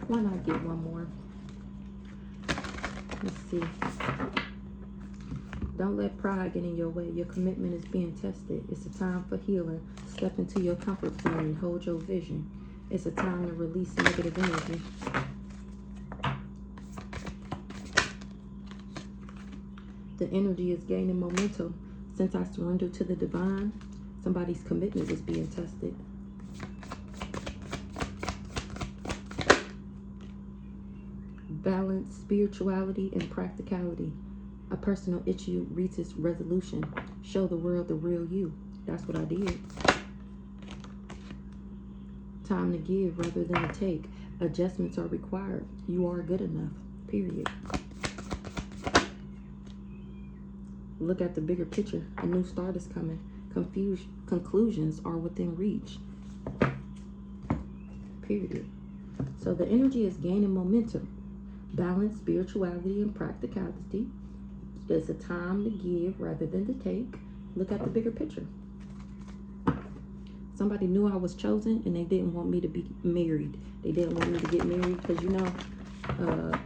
Why not get one more? Let's see. Don't let pride get in your way. Your commitment is being tested. It's a time for healing. Step into your comfort zone and hold your vision. It's a time to release negative energy. The energy is gaining momentum. Since I surrendered to the divine, somebody's commitment is being tested. Balance, spirituality, and practicality. A personal issue reaches resolution. Show the world the real you. That's what I did. Time to give rather than to take. Adjustments are required. You are good enough. Period. Look at the bigger picture. A new start is coming. Conclusions are within reach. Period. So the energy is gaining momentum. Balance, spirituality, and practicality. It's a time to give rather than to take. Look at the bigger picture. Somebody knew I was chosen and they didn't want me to be married. They didn't want me to get married because, you know,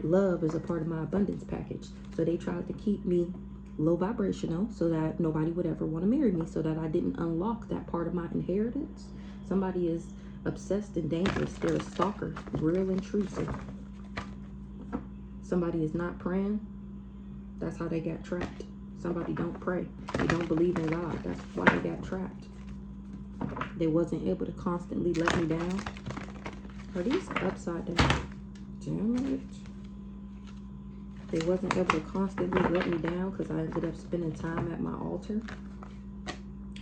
love is a part of my abundance package. So they tried to keep me low vibrational so that nobody would ever want to marry me, so that I didn't unlock that part of my inheritance. Somebody is obsessed and dangerous. They're a stalker, real intrusive. Somebody is not praying. That's how they got trapped. Somebody don't pray. They don't believe in God. That's why they got trapped. They wasn't able to constantly let me down. Are these upside down? Damn it. They wasn't able to constantly let me down because I ended up spending time at my altar.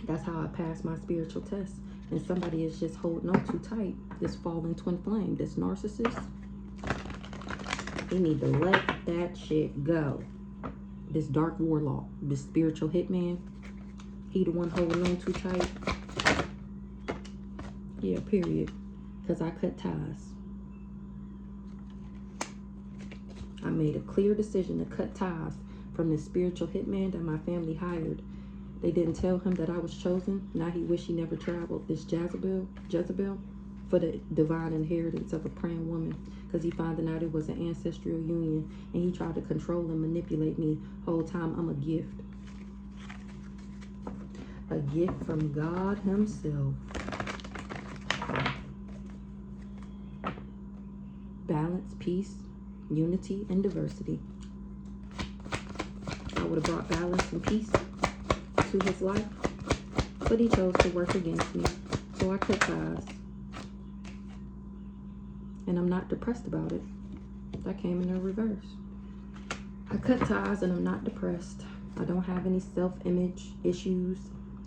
That's how I passed my spiritual test. And somebody is just holding on too tight. This fallen twin flame, this narcissist. They need to let that shit go. This dark warlock, this spiritual hitman, he the one holding on too tight. Yeah, period. Because I cut ties. I made a clear decision to cut ties from this spiritual hitman that my family hired. They didn't tell him that I was chosen. Now he wish he never traveled. This Jezebel, for the divine inheritance of a praying woman. Because he found out it was an ancestral union. And he tried to control and manipulate me. Whole time I'm a gift. A gift from God himself. Balance, peace, unity, and diversity. I would have brought balance and peace to his life, but he chose to work against me. So I cut ties. And I'm not depressed about it. That came in the reverse. I cut ties and I'm not depressed. I don't have any self-image issues.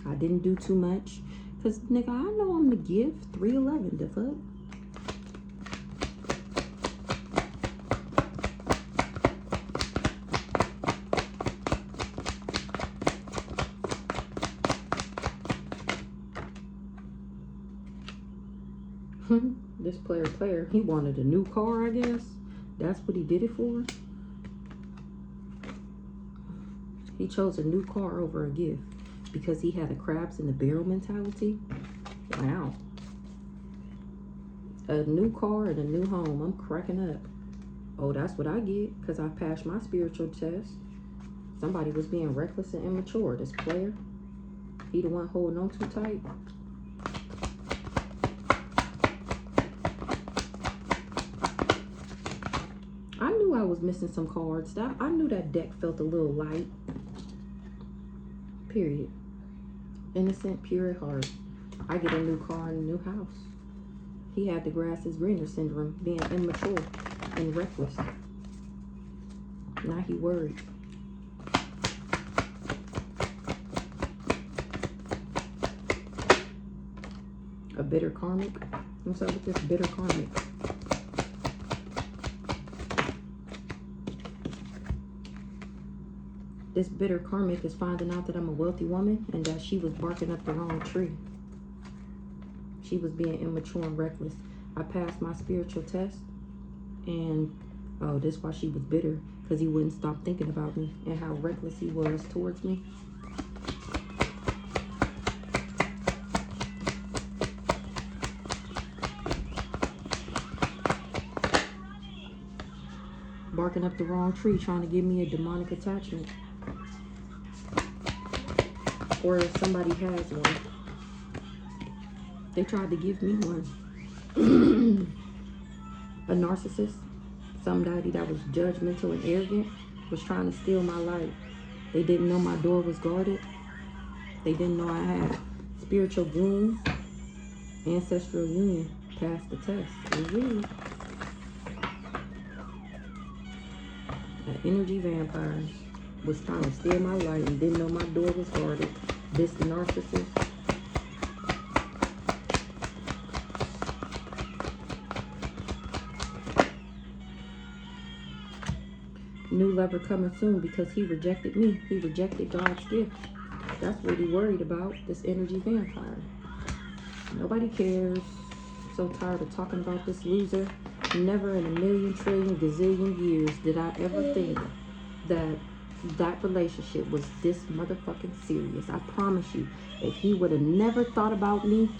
I didn't do too much. Because, nigga, I know I'm the gift. 311, the fuck? This player, he wanted a new car, I guess. That's what he did it for. He chose a new car over a gift because he had a crabs in the barrel mentality. Wow. A new car and a new home. I'm cracking up. Oh, that's what I get because I passed my spiritual test. Somebody was being reckless and immature. This player, he the one holding on too tight. I was missing some cards. I knew that deck felt a little light. Period. Innocent, pure at heart. I get a new car and a new house. He had the grass is greener syndrome, being immature and reckless. Now he worried. A bitter karmic. What's up with this bitter karmic? This bitter karmic is finding out that I'm a wealthy woman and that she was barking up the wrong tree. She was being immature and reckless. I passed my spiritual test and, oh, this is why she was bitter, because he wouldn't stop thinking about me and how reckless he was towards me. Barking up the wrong tree, trying to give me a demonic attachment. Or if somebody has one. They tried to give me one. A narcissist, somebody that was judgmental and arrogant, was trying to steal my life. They didn't know my door was guarded. They didn't know I had spiritual wounds. Ancestral union passed the test. An energy vampire was trying to steal my life and didn't know my door was guarded. This narcissist. New lover coming soon because he rejected me. He rejected God's gift. That's what he worried about, this energy vampire. Nobody cares. So tired of talking about this loser. Never in a million trillion gazillion years did I ever think that relationship was this motherfucking serious. I promise you, if he would have never thought about me,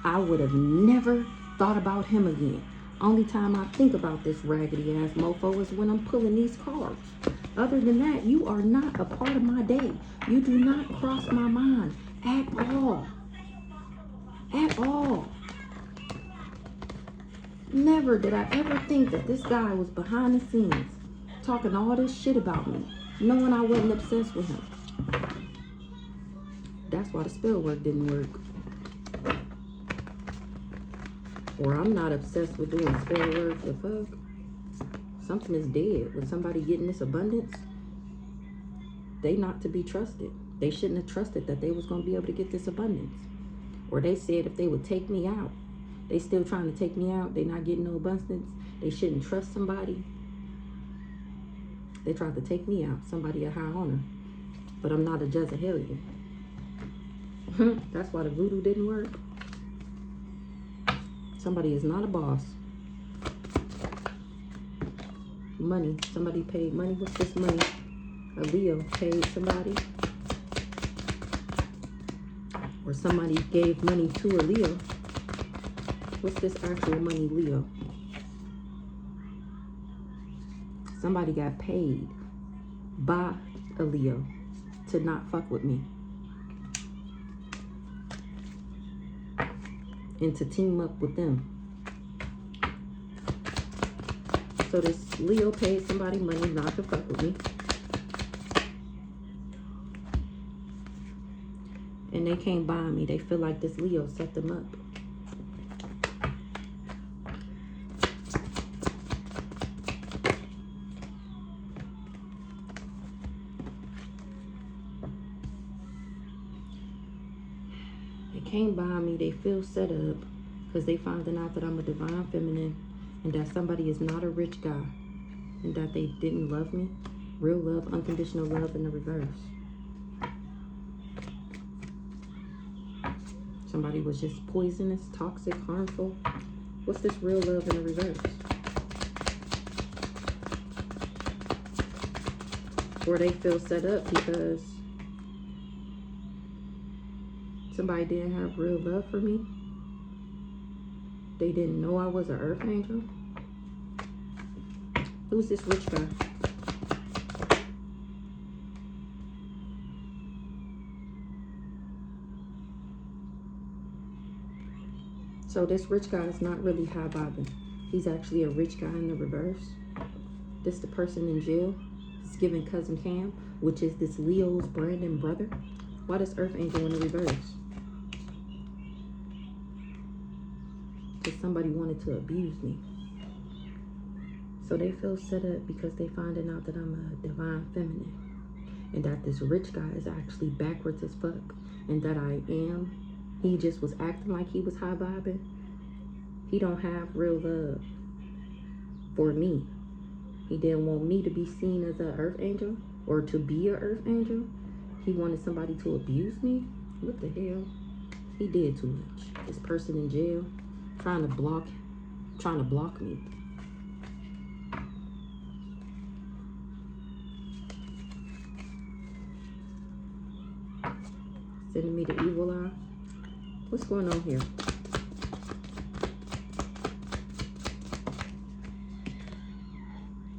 I would have never thought about him again. Only time I think about this raggedy ass mofo is when I'm pulling these cards. Other than that, you are not a part of my day. You do not cross my mind at all. At all. Never did I ever think that this guy was behind the scenes talking all this shit about me, knowing I wasn't obsessed with him. That's why the spell work didn't work. Or I'm not obsessed with doing spell work. The fuck? Something is dead. When somebody getting this abundance, they not to be trusted. They shouldn't have trusted that they was going to be able to get this abundance. Or they said if they would take me out, they still trying to take me out. They not getting no abundance. They shouldn't trust somebody. They tried to take me out. Somebody of high honor. But I'm not a Jezebelian. That's why the voodoo didn't work. Somebody is not a boss. Money. Somebody paid money. What's this money? A Leo paid somebody. Or somebody gave money to a Leo. What's this actual money, Leo? Somebody got paid by a Leo to not fuck with me. And to team up with them. So this Leo paid somebody money not to fuck with me. And they can't buy me. They feel like this Leo set them up. Can't buy me. They feel set up because they finding out that I'm a divine feminine and that somebody is not a rich guy and that they didn't love me. Real love, unconditional love in the reverse. Somebody was just poisonous, toxic, harmful. What's this real love in the reverse? Or they feel set up because somebody didn't have real love for me. They didn't know I was an earth angel. Who's this rich guy? So this rich guy is not really high vibing. He's actually a rich guy in the reverse. This the person in jail. He's giving cousin Cam, which is this Leo's Brandon brother. Why does earth angel in the reverse? Because somebody wanted to abuse me. So they feel set up because they finding out that I'm a divine feminine. And that this rich guy is actually backwards as fuck. And that I am. He just was acting like he was high vibing. He don't have real love for me. He didn't want me to be seen as an earth angel. Or to be an earth angel. He wanted somebody to abuse me. What the hell? He did too much. This person in jail. Trying to block me. Sending me the evil eye. What's going on here?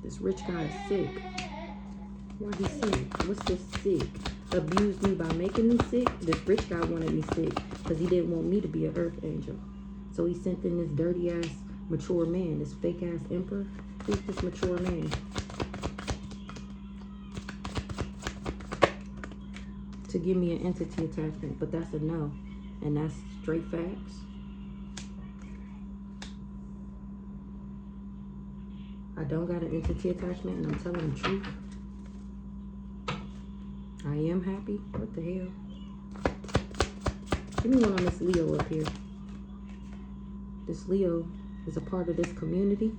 This rich guy is sick. Why he sick? What's this sick? Abused me by making me sick. This rich guy wanted me sick because he didn't want me to be an earth angel. So he sent in this dirty ass mature man, this fake ass emperor. Who's this mature man? To give me an entity attachment, but that's a no. And that's straight facts. I don't got an entity attachment, and I'm telling the truth. I am happy. What the hell? Give me one on this Leo up here. This Leo is a part of this community.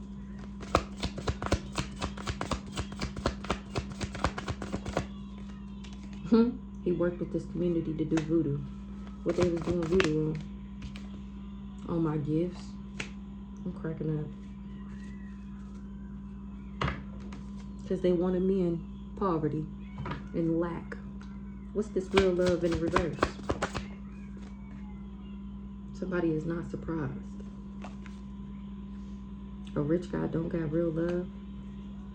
He worked with this community to do voodoo. What they was doing voodoo on my gifts. I'm cracking up. Because they wanted me in poverty and lack. What's this real love in reverse? Somebody is not surprised. A rich guy don't got real love.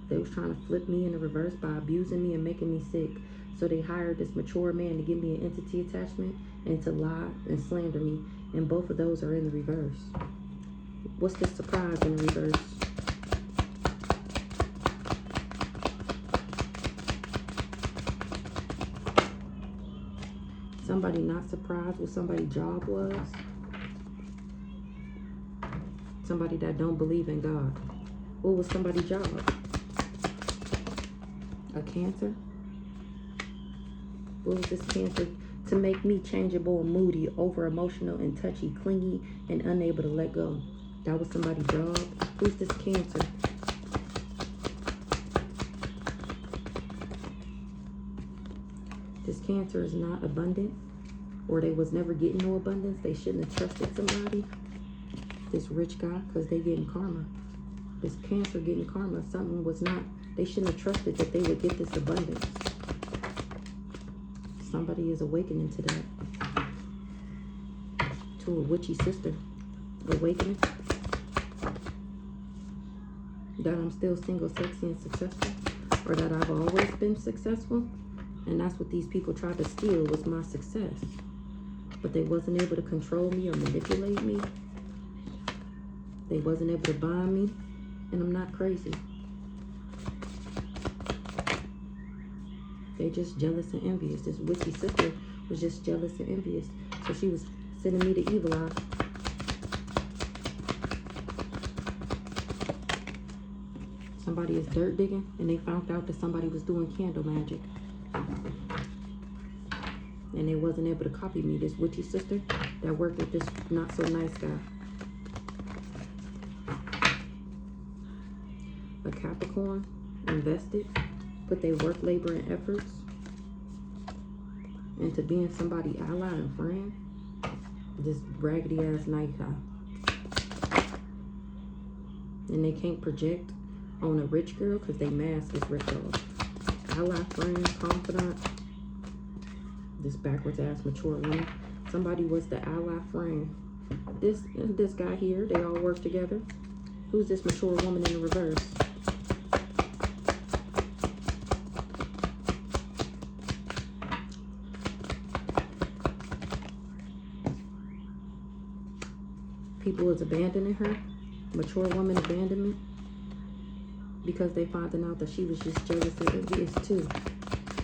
They was trying to flip me in the reverse by abusing me and making me sick. So they hired this mature man to give me an entity attachment and to lie and slander me. And both of those are in the reverse. What's this surprise in the reverse? Somebody not surprised what somebody's job was. Somebody that don't believe in God. What was somebody's job? A cancer? What was this cancer? To make me changeable and moody, over emotional and touchy, clingy, and unable to let go. That was somebody's job. Who's this cancer? This cancer is not abundant, or they was never getting no abundance. They shouldn't have trusted somebody. This rich guy, because they getting karma. This cancer getting karma. Something was not, they shouldn't have trusted that they would get this abundance. Somebody is awakening to that. To a witchy sister. Awakening. That I'm still single, sexy, and successful. Or that I've always been successful. And that's what these people tried to steal, was my success. But they wasn't able to control me or manipulate me. They wasn't able to bind me. And I'm not crazy. They just jealous and envious. This witchy sister was just jealous and envious. So she was sending me the evil eye. Somebody is dirt digging, and they found out that somebody was doing candle magic. And they wasn't able to copy me. This witchy sister that worked with this not so nice guy. A Capricorn invested, put their work, labor, and efforts into being somebody's ally and friend. This raggedy ass night guy. And they can't project on a rich girl because they mask is rich off. Ally, friend, confidant. This backwards ass mature woman. Somebody was the ally friend. This guy here, they all work together. Who's this mature woman in the reverse? People was abandoning her. Mature woman abandonment. Because they finding out that she was just jealous and envious too.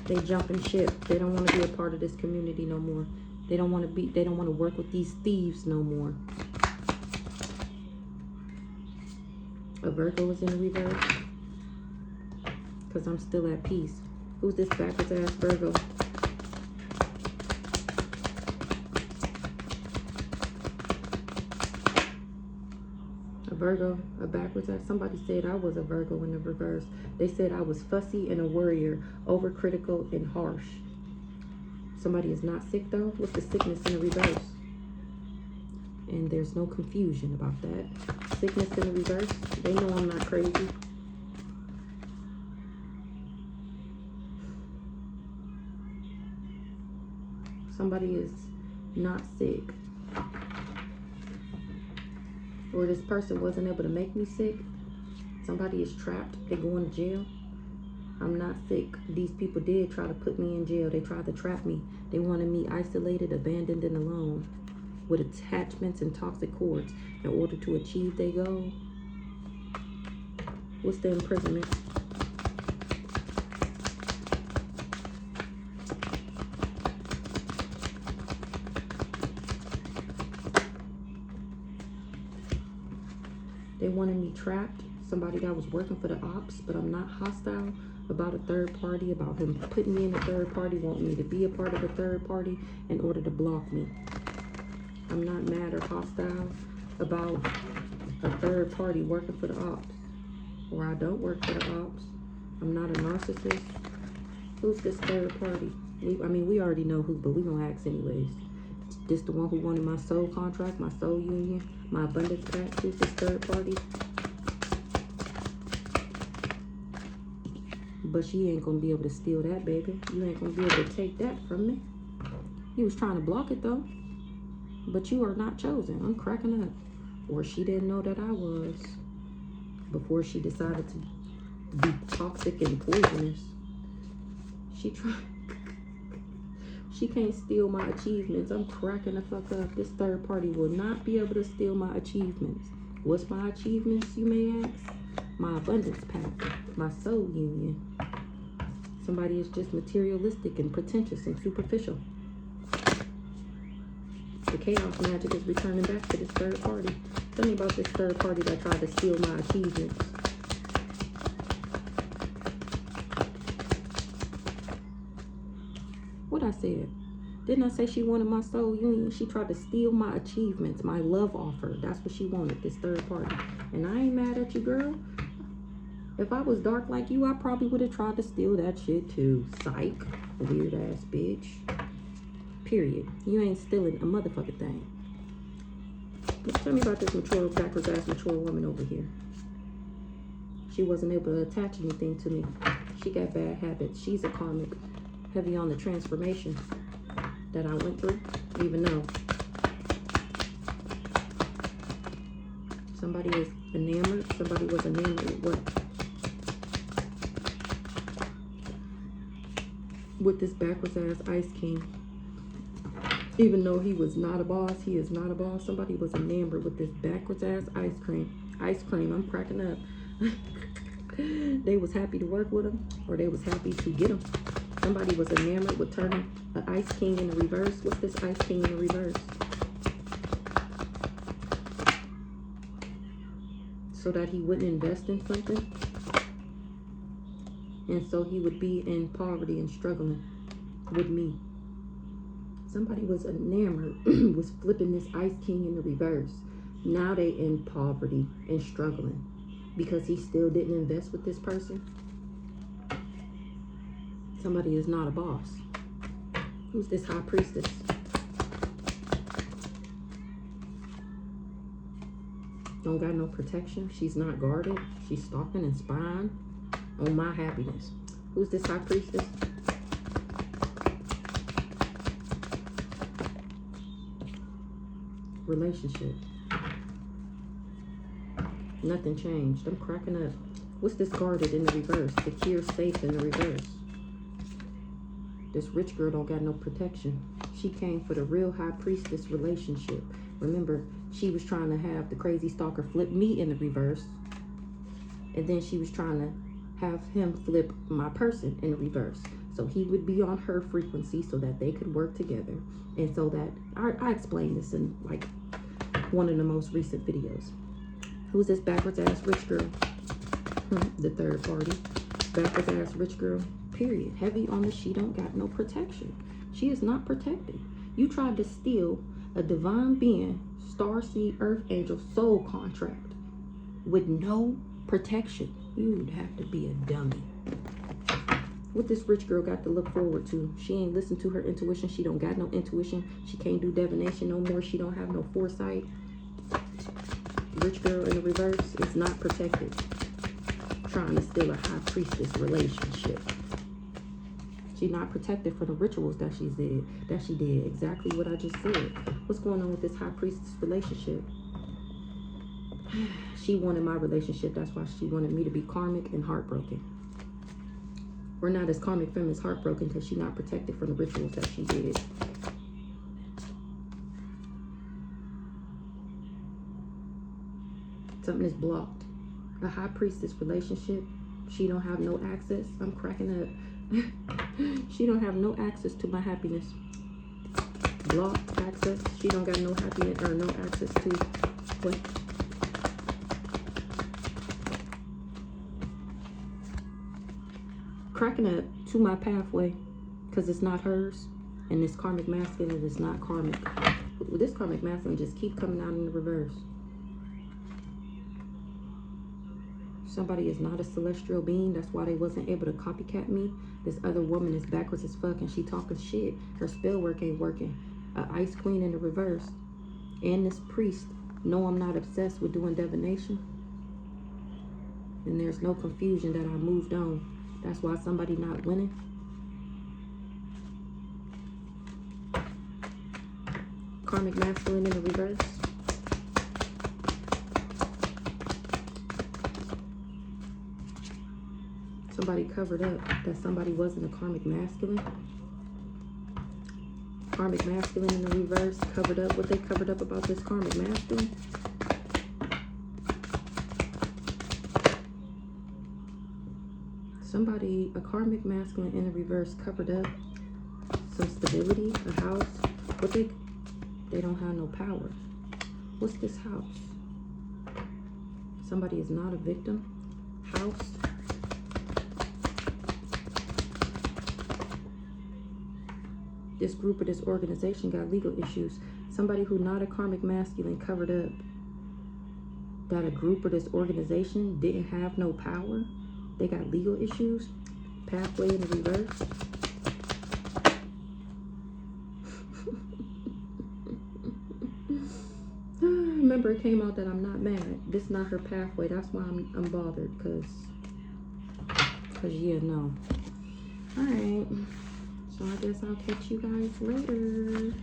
They jumping ship. They don't want to be a part of this community no more. They don't want to work with these thieves no more. A Virgo is in the reverse. Because I'm still at peace. Who's this backwards ass Virgo? A Virgo, a backwards ass. Somebody said I was a Virgo in the reverse. They said I was fussy and a worrier, overcritical and harsh. Somebody is not sick though. What's the sickness in the reverse? And there's no confusion about that. Sickness in the reverse. They know I'm not crazy. Somebody is not sick. Or this person wasn't able to make me sick. Somebody is trapped. They're going to jail. I'm not sick. These people did try to put me in jail. They tried to trap me. They wanted me isolated, abandoned, and alone with attachments and toxic cords in order to achieve their goal. What's the imprisonment? They wanted me trapped. Somebody that was working for the ops, but I'm not hostile about a third party, about him putting me in a third party, wanting me to be a part of a third party in order to block me. I'm not mad or hostile about a third party working for the ops, or I don't work for the ops. I'm not a narcissist. Who's this third party? We already know who, but we gonna ask anyways. This the one who wanted my soul contract, my soul union, my abundance pact. Who's this third party? But she ain't gonna be able to steal that, baby. You ain't gonna be able to take that from me. He was trying to block it though. But you are not chosen. I'm cracking up. Or she didn't know that I was before she decided to be toxic and poisonous. She can't steal my achievements. I'm cracking the fuck up. This third party will not be able to steal my achievements. What's my achievements, you may ask? My abundance pact, my soul union. Somebody is just materialistic and pretentious and superficial. The chaos magic is returning back to this third party. Tell me about this third party that tried to steal my achievements. What I said? Didn't I say she wanted my soul union? She tried to steal my achievements, my love offer. That's what she wanted, this third party. And I ain't mad at you, girl. If I was dark like you, I probably would have tried to steal that shit too. Psych. Weird ass bitch. Period. You ain't stealing a motherfucking thing. Tell me about this mature, backwards ass mature woman over here. She wasn't able to attach anything to me. She got bad habits. She's a karmic. Heavy on the transformation that I went through. Even though somebody is enamored. Somebody was enamored with what? With this backwards ass Ice King. Even though he was not a boss, he is not a boss. Somebody was enamored with this backwards ass ice cream. Ice cream, I'm cracking up. They was happy to work with him, or they was happy to get him. Somebody was enamored with turning an Ice King in the reverse. What's this Ice King in the reverse? So that he wouldn't invest in something. And so he would be in poverty and struggling with me. Somebody was enamored, was flipping this Ice King in the reverse. Now they in poverty and struggling because he still didn't invest with this person. Somebody is not a boss. Who's this high priestess? Don't got no protection. She's not guarded. She's stalking and spying on my happiness. Who's this high priestess? Relationship. Nothing changed. I'm cracking up. What's this guarded in the reverse? Secure, safe in the reverse. This rich girl don't got no protection. She came for the real high priestess relationship. Remember, she was trying to have the crazy stalker flip me in the reverse. And then she was trying to have him flip my person in the reverse. So he would be on her frequency so that they could work together. And so that, I explained this in like one of the most recent videos. Who's this backwards ass rich girl? The third party. Backwards ass rich girl, period. Heavy on the she don't got no protection. She is not protected. You tried to steal a divine being, starseed, earth angel, soul contract with no protection. You'd have to be a dummy. What this rich girl got to look forward to? She ain't listen to her intuition. She don't got no intuition. She can't do divination no more. She don't have no foresight. Rich girl in the reverse is not protected. Trying to steal a high priestess relationship. She's not protected for the rituals that she did. Exactly what I just said. What's going on with this high priestess relationship? She wanted my relationship. That's why she wanted me to be karmic and heartbroken. We're not as karmic feminist heartbroken because she's not protected from the rituals that she did. Something is blocked. A high priestess relationship. She don't have no access. I'm cracking up. She don't have no access to my happiness. Blocked access. She don't got no happiness or no access to what? Cracking up to my pathway because it's not hers, and this karmic masculine is not karmic. This karmic masculine just keep coming out in the reverse. Somebody is not a celestial being. That's why they wasn't able to copycat me. This other woman is backwards as fuck and she talking shit. Her spell work ain't working. Ice queen in the reverse. And this priest. No, I'm not obsessed with doing divination. And there's no confusion that I moved on. That's why somebody not winning. Karmic masculine in the reverse. Somebody covered up that somebody wasn't a karmic masculine. Karmic masculine in the reverse covered up what they covered up about this karmic masculine. Somebody, a karmic masculine in the reverse covered up some stability, a house. What they don't have no power. What's this house? Somebody is not a victim. House. This group or this organization got legal issues. Somebody who not a karmic masculine covered up that a group or this organization didn't have no power. They got legal issues. Pathway in the reverse. Remember, it came out that I'm not mad. This is not her pathway. That's why I'm bothered. Cause yeah, no. All right. So I guess I'll catch you guys later.